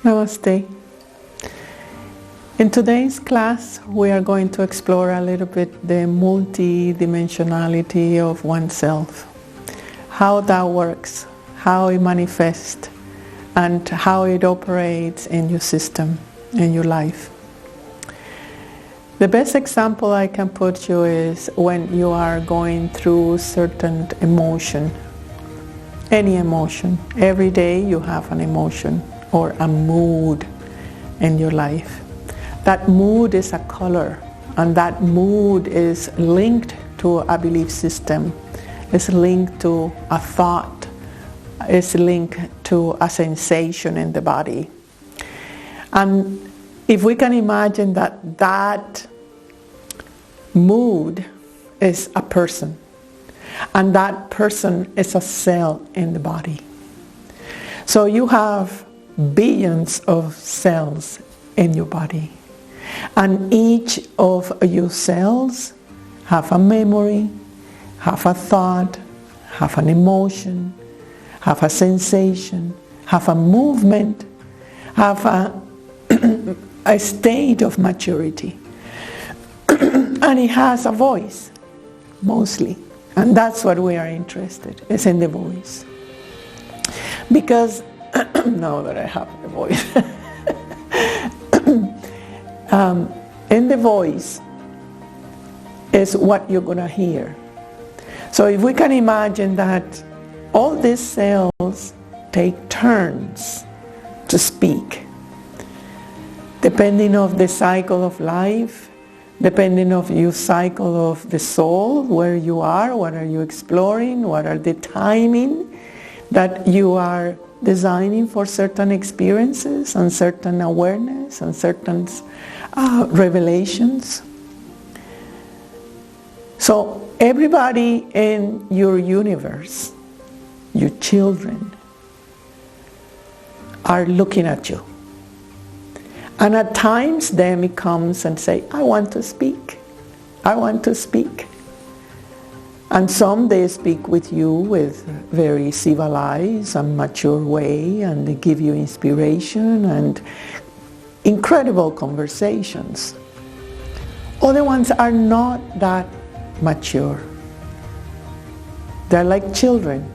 Namaste. In today's class, we are going to explore a little bit the multidimensionality of oneself, how that works, how it manifests, and how it operates in your system, in your life. The best example I can put you is when you are going through certain emotion, any emotion. Every day you have an emotion or a mood in your life. That mood is a color, and that mood is linked to a belief system, is linked to a thought, is linked to a sensation in the body. And if we can imagine that that mood is a person, and that person is a cell in the body. So you have billions of cells in your body, and each of your cells have a memory, have a thought, have an emotion, have a sensation, have a movement, have a state of maturity. And it has a voice, mostly. And that's what we are interested in, is in the voice. Because, now that I have the voice, in the voice is what you're going to hear. So if we can imagine that all these cells take turns to speak, depending on the cycle of life, depending on your cycle of the soul, where you are, what are you exploring, what are the timing that you are designing for certain experiences and certain awareness and certain revelations. So everybody in your universe, your children, are looking at you. And at times them comes and say, I want to speak. I want to speak. And some they speak with you with very civilized and mature way, and they give you inspiration and incredible conversations. Other ones are not that mature. They're like children,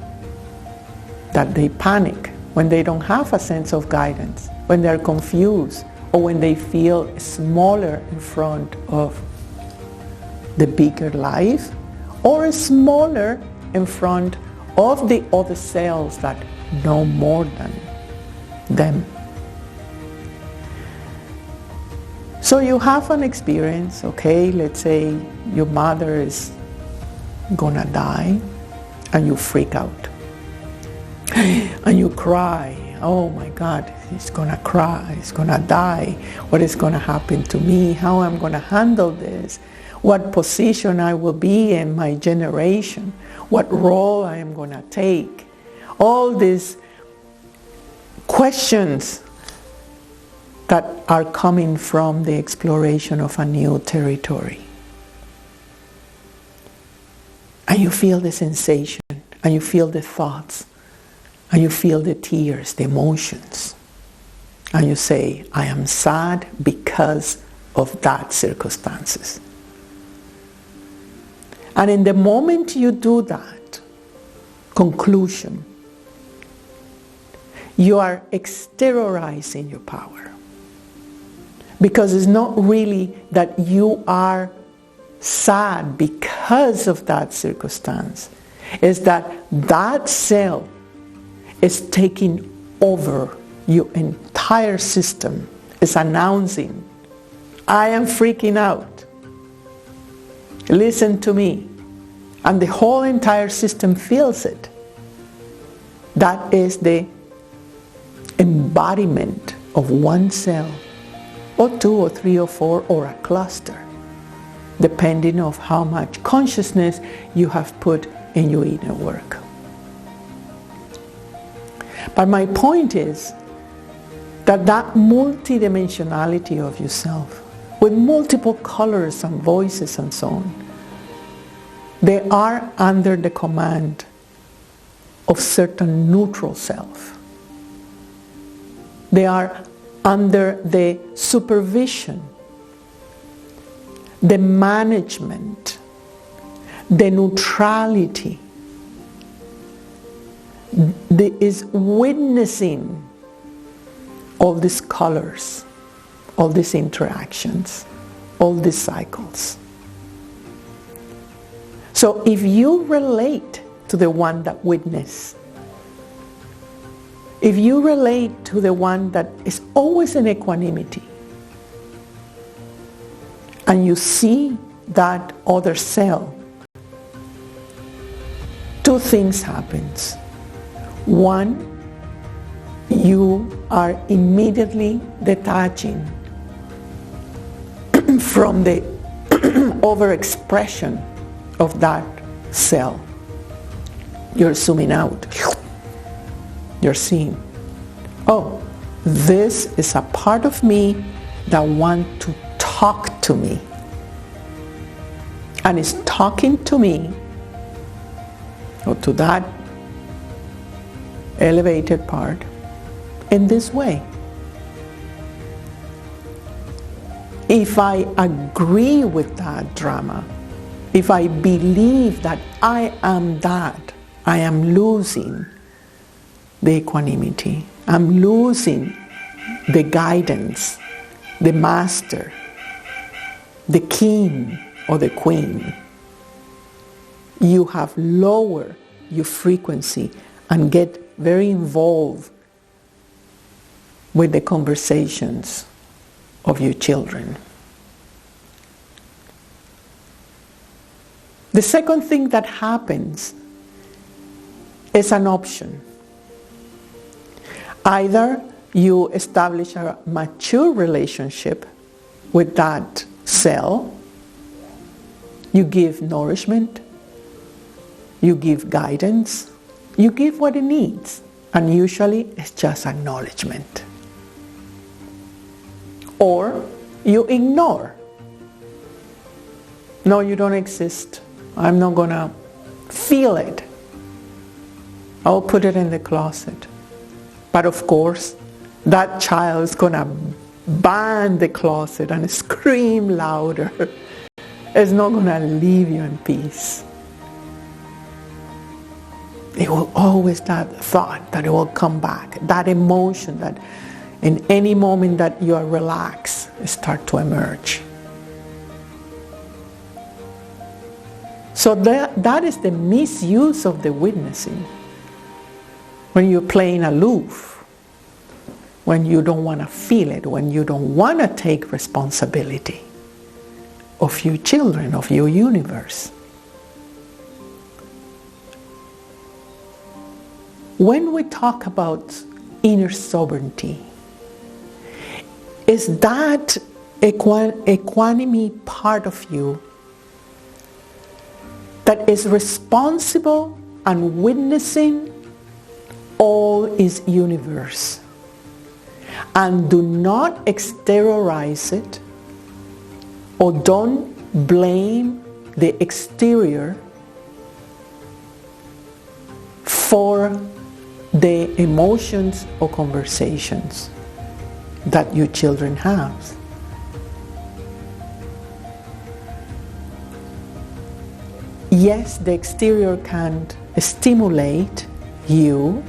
that they panic when they don't have a sense of guidance, when they're confused, or when they feel smaller in front of the bigger life, or smaller in front of the other cells that know more than them. So you have an experience, okay, let's say your mother is gonna die, and you freak out. And you cry, oh my God, he's gonna cry, he's gonna die, what is gonna happen to me, how I'm gonna handle this, what position I will be in my generation, what role I am gonna take. All these questions that are coming from the exploration of a new territory. And you feel the sensation, and you feel the thoughts, and you feel the tears, the emotions. And you say, I am sad because of that circumstances. And in the moment you do that, conclusion, you are exteriorizing your power. Because it's not really that you are sad because of that circumstance. It's that that cell is taking over your entire system, is announcing, I am freaking out. Listen to me. And the whole entire system feels it. That is the embodiment of one cell, or two or three or four, or a cluster, depending on how much consciousness you have put in your inner work. But my point is that that multidimensionality of yourself, with multiple colors and voices and so on, they are under the command of certain neutral self. They are under the supervision, the management, the neutrality, is witnessing all these colors, all these interactions, all these cycles. So if you relate to the one that witnessed, if you relate to the one that is always in equanimity, and you see that other cell, two things happens. One, you are immediately detaching from the overexpression of that cell. You're zooming out. You're seeing, oh, this is a part of me that wants to talk to me. And it's talking to me, or to that elevated part, in this way. If I agree with that drama, if I believe that I am that, I am losing the equanimity. I'm losing the guidance, the master, the king or the queen. You have lowered your frequency and get very involved with the conversations of your children. The second thing that happens is an option. Either you establish a mature relationship with that cell, you give nourishment, you give guidance, you give what it needs, and usually it's just acknowledgement. Or you ignore. No, you don't exist. I'm not gonna feel it. I'll put it in the closet. But of course, that child is gonna bang the closet and scream louder. It's not gonna leave you in peace. It will always, that thought that it will come back, that emotion that in any moment that you are relaxed, start to emerge. So that is the misuse of the witnessing. When you're playing aloof, when you don't want to feel it, when you don't want to take responsibility of your children, of your universe. When we talk about inner sovereignty, is that equanimity part of you that is responsible and witnessing all is universe, and do not exteriorize it, or don't blame the exterior for the emotions or conversations that your children have. Yes, the exterior can stimulate you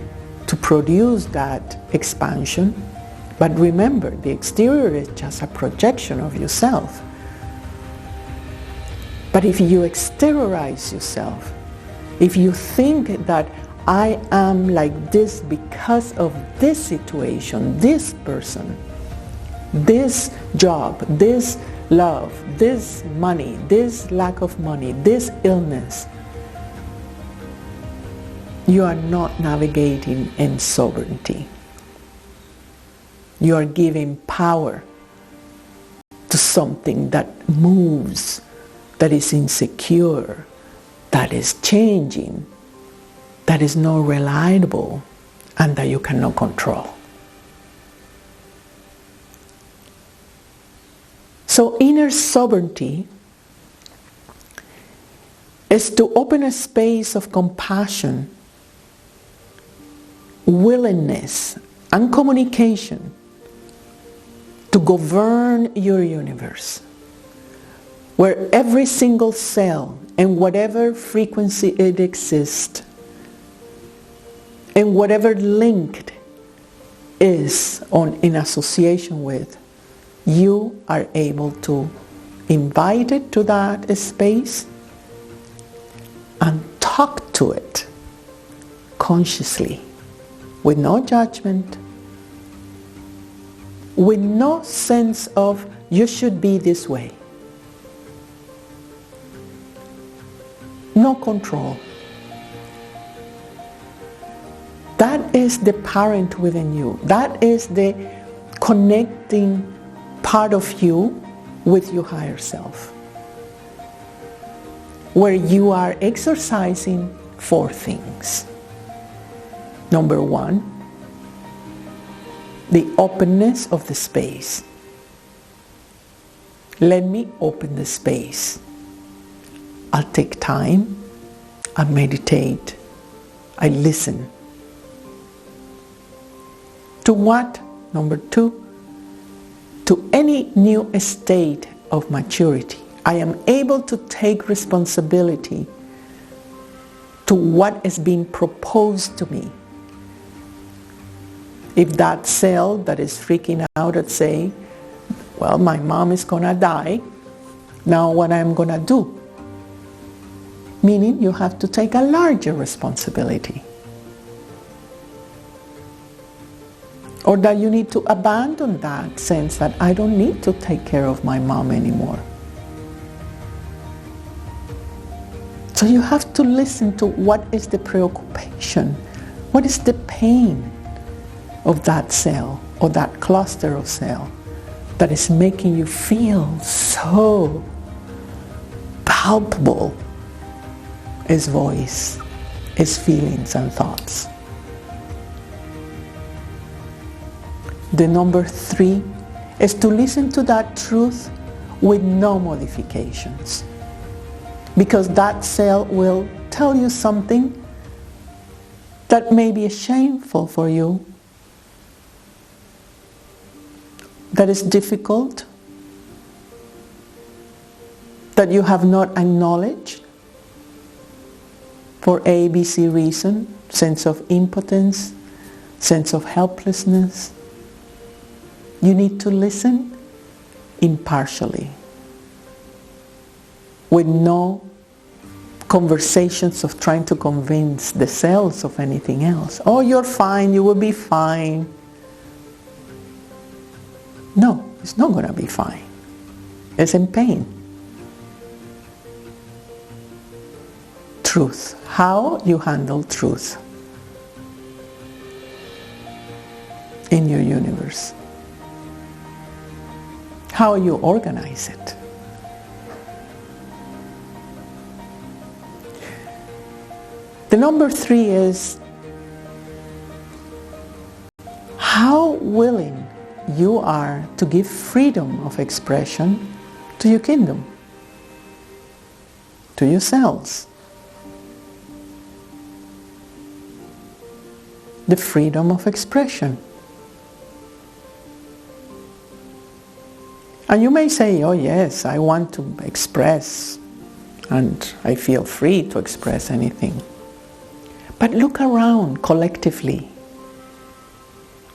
to produce that expansion, but remember, the exterior is just a projection of yourself. But if you exteriorize yourself, if you think that I am like this because of this situation, this person, this job, this love, this money, this lack of money, this illness, you are not navigating in sovereignty. You are giving power to something that moves, that is insecure, that is changing, that is not reliable, and that you cannot control. So inner sovereignty is to open a space of compassion, willingness, and communication to govern your universe, where every single cell and whatever frequency it exists and whatever link is in association with, you are able to invite it to that space and talk to it consciously, with no judgment, with no sense of you should be this way. No control. That is the parent within you. That is the connecting part of you with your higher self, where you are exercising 4 things. Number 1, the openness of the space. Let me open the space. I'll take time, I meditate, I listen. To what? Number 2, to any new state of maturity. I am able to take responsibility to what is being proposed to me. If that cell that is freaking out and saying, well, my mom is gonna die, now what I'm gonna do? Meaning you have to take a larger responsibility. Or that you need to abandon that sense that I don't need to take care of my mom anymore. So you have to listen to what is the preoccupation, what is the pain of that cell or that cluster of cell that is making you feel so palpable as voice, as feelings and thoughts. The number 3 is to listen to that truth with no modifications. Because that cell will tell you something that may be shameful for you, that is difficult, that you have not acknowledged for A, B, C reason, sense of impotence, sense of helplessness. You need to listen impartially, with no conversations of trying to convince the cells of anything else. Oh, you're fine, you will be fine. No, it's not going to be fine. It's in pain. Truth. How you handle truth in your universe. How you organize it. The number 3 is how willing you are to give freedom of expression to your kingdom, to your cells. The freedom of expression. And you may say, oh yes, I want to express and I feel free to express anything. But look around collectively.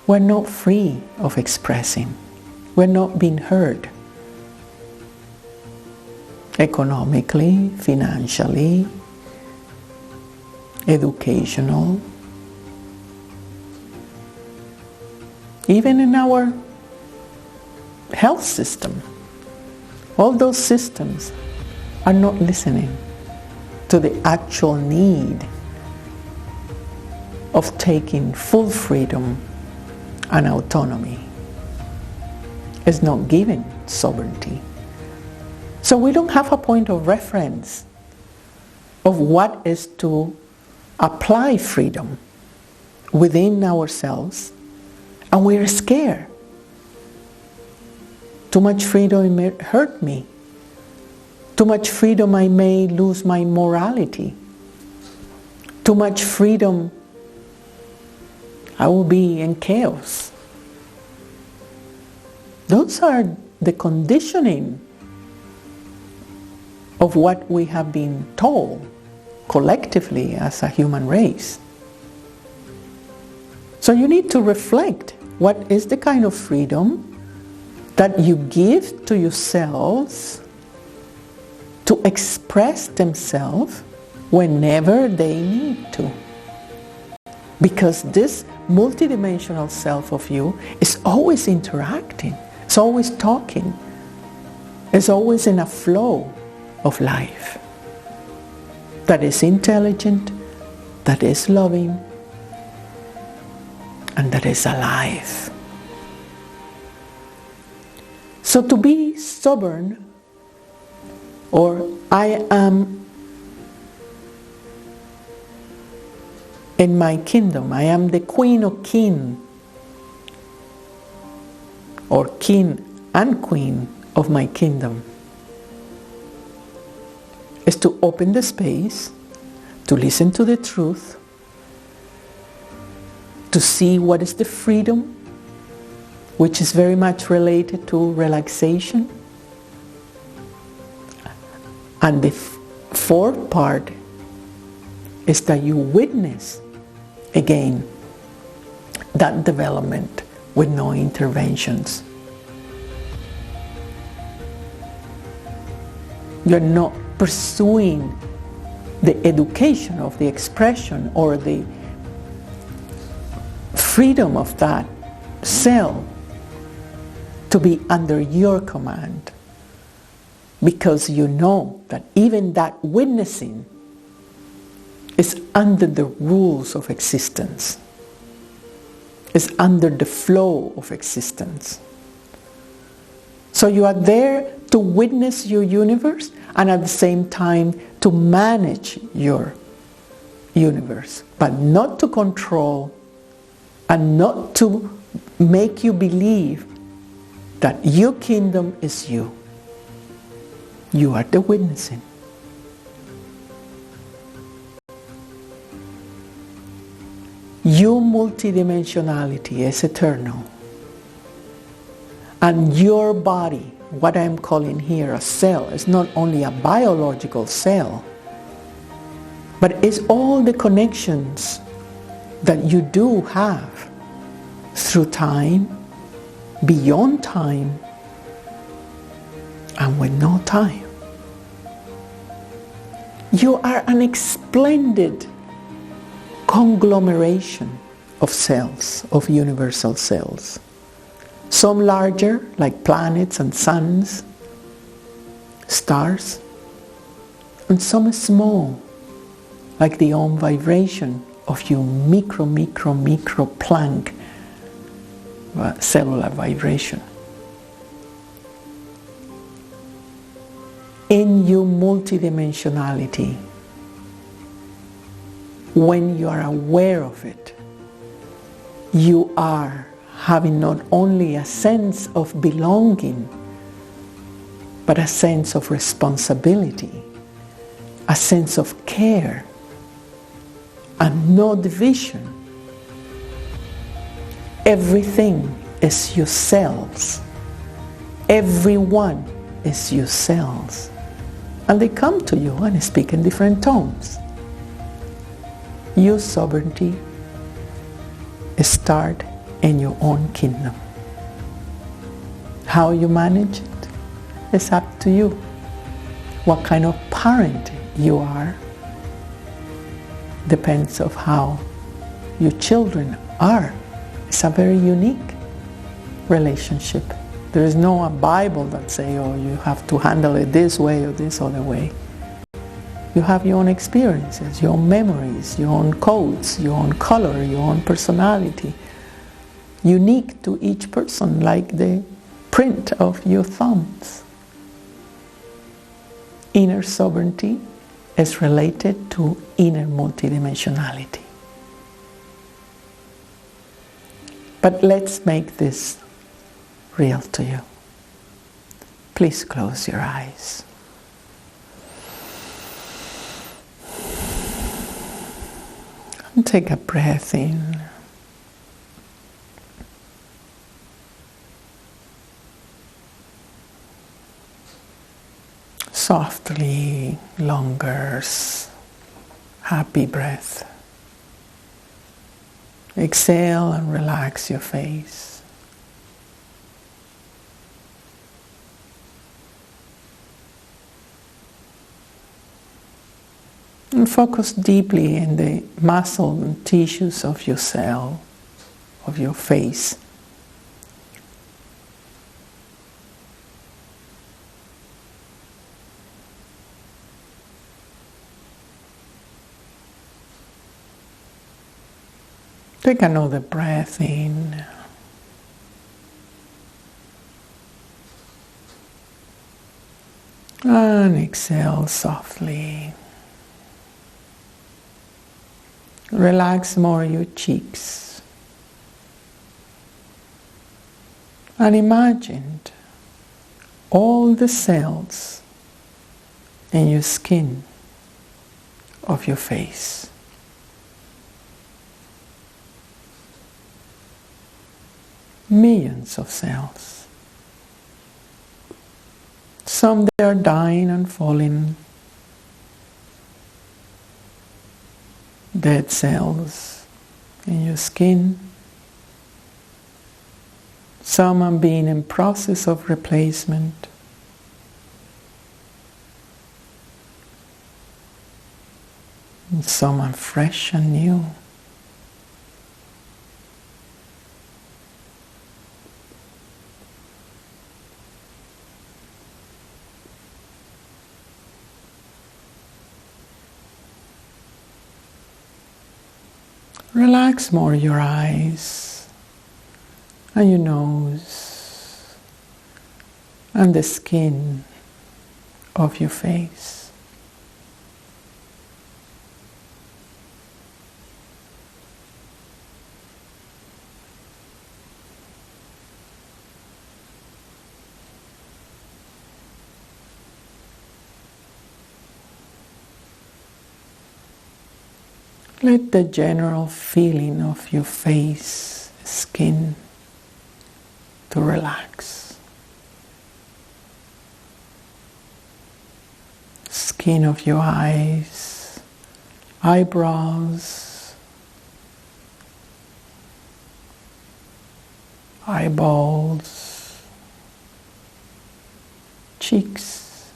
We're not free of expressing. We're not being heard. Economically, financially, educational, even in our health system. All those systems are not listening to the actual need of taking full freedom and autonomy. It's not giving sovereignty. So we don't have a point of reference of what is to apply freedom within ourselves, and we're scared. Too much freedom may hurt me. Too much freedom, I may lose my morality. Too much freedom, I will be in chaos. Those are the conditioning of what we have been told collectively as a human race. So you need to reflect what is the kind of freedom that you give to yourselves to express themselves whenever they need to. Because this multidimensional self of you is always interacting, it's always talking, it's always in a flow of life that is intelligent, that is loving, and that is alive. So to be stubborn, or I am in my kingdom, I am the queen or king, or king and queen of my kingdom, is to open the space, to listen to the truth, to see what is the freedom, which is very much related to relaxation. And the fourth part is that you witness again that development with no interventions. You're not pursuing the education of the expression or the freedom of that cell to be under your command, because you know that even that witnessing is under the rules of existence, is under the flow of existence. So you are there to witness your universe and at the same time to manage your universe, but not to control and not to make you believe that your kingdom is you. You are the witnessing. Your multidimensionality is eternal. And your body, what I'm calling here a cell, is not only a biological cell, but it's all the connections that you do have through time, beyond time, and with no time. You are an splendid conglomeration of cells, of universal cells. Some larger, like planets and suns, stars, and some small, like the own vibration of your micro Planck cellular vibration. In your multidimensionality, when you are aware of it, you are having not only a sense of belonging, but a sense of responsibility, a sense of care, and no division. Everything is your cells. Everyone is your cells. And they come to you and speak in different tones. Your sovereignty starts in your own kingdom. How you manage it is up to you. What kind of parent you are depends on how your children are. It's a very unique relationship. There is no a Bible that say, oh, you have to handle it this way or this other way. You have your own experiences, your own memories, your own codes, your own color, your own personality. Unique to each person, like the print of your thumbs. Inner sovereignty is related to inner multidimensionality. But let's make this real to you. Please close your eyes. And take a breath in. softly, longer, happy breath. Exhale and relax your face. And focus deeply in the muscle and tissues of your cell, of your face. Take another breath in. And exhale softly. Relax more your cheeks. And imagine all the cells in your skin of your face. Millions of cells. Some they are dying and falling. Dead cells in your skin. Some are being in process of replacement. And some are fresh and new. Relax more your eyes and your nose and the skin of your face. Let the general feeling of your face, skin, to relax. Skin of your eyes, eyebrows, eyeballs, cheeks,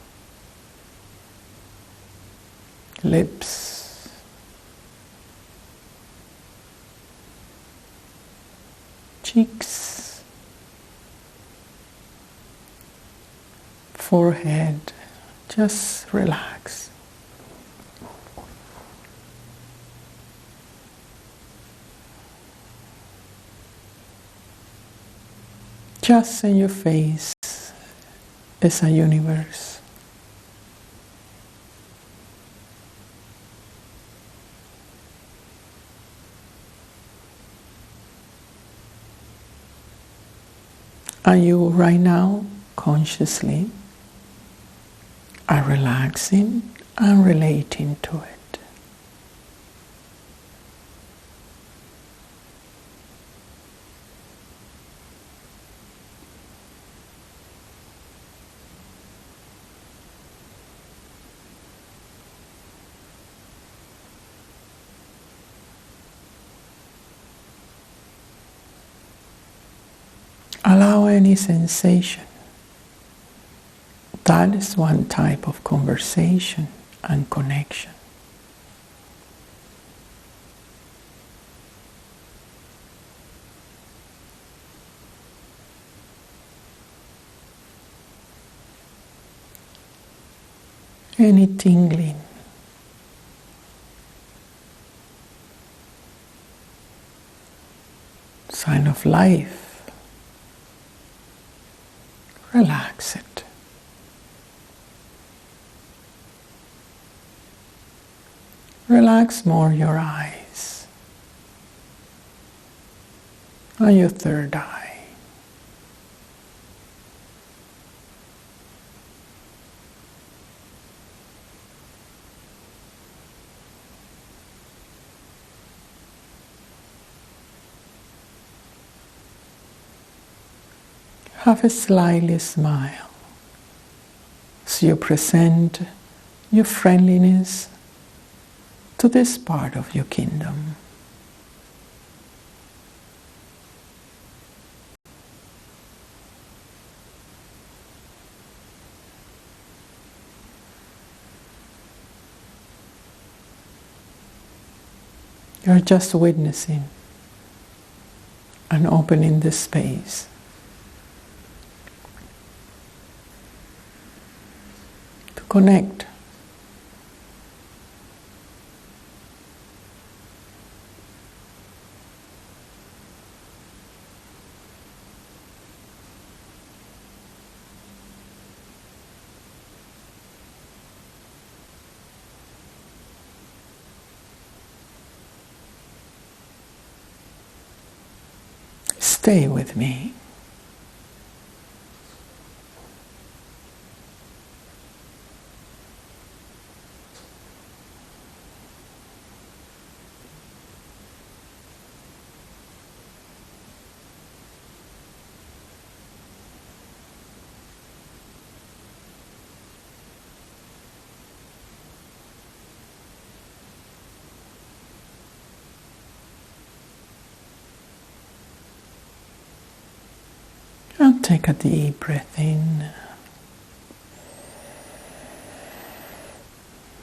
lips, cheeks, forehead, just relax. Just in your face is a universe. And you right now, consciously, are relaxing and relating to it. Allow any sensation. That is one type of conversation and connection. Any tingling. Sign of life. Relax it. Relax more your eyes and your third eye. Have a slightly smile. as you present your friendliness to this part of your kingdom. You're just witnessing and opening the space. To connect. Stay with me. And take a deep breath in.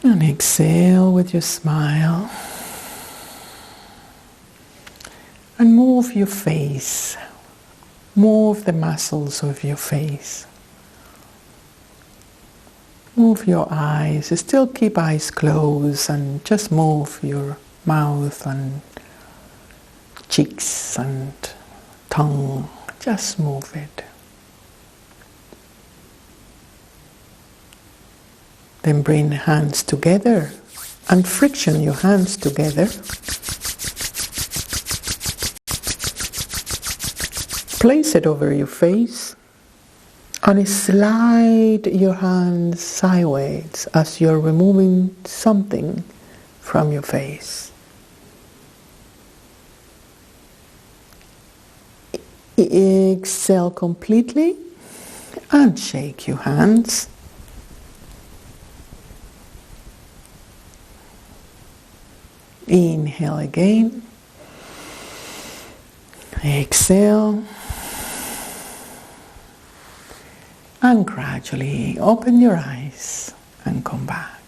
And exhale with your smile. And move your face. Move the muscles of your face. Move your eyes. Still keep eyes closed and just move your mouth and cheeks and tongue. Just move it. Then bring the hands together and friction your hands together. Place it over your face and slide your hands sideways as you're removing something from your face. Exhale completely and shake your hands. Inhale again. Exhale. And gradually open your eyes and come back.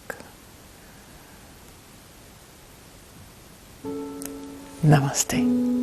Namaste.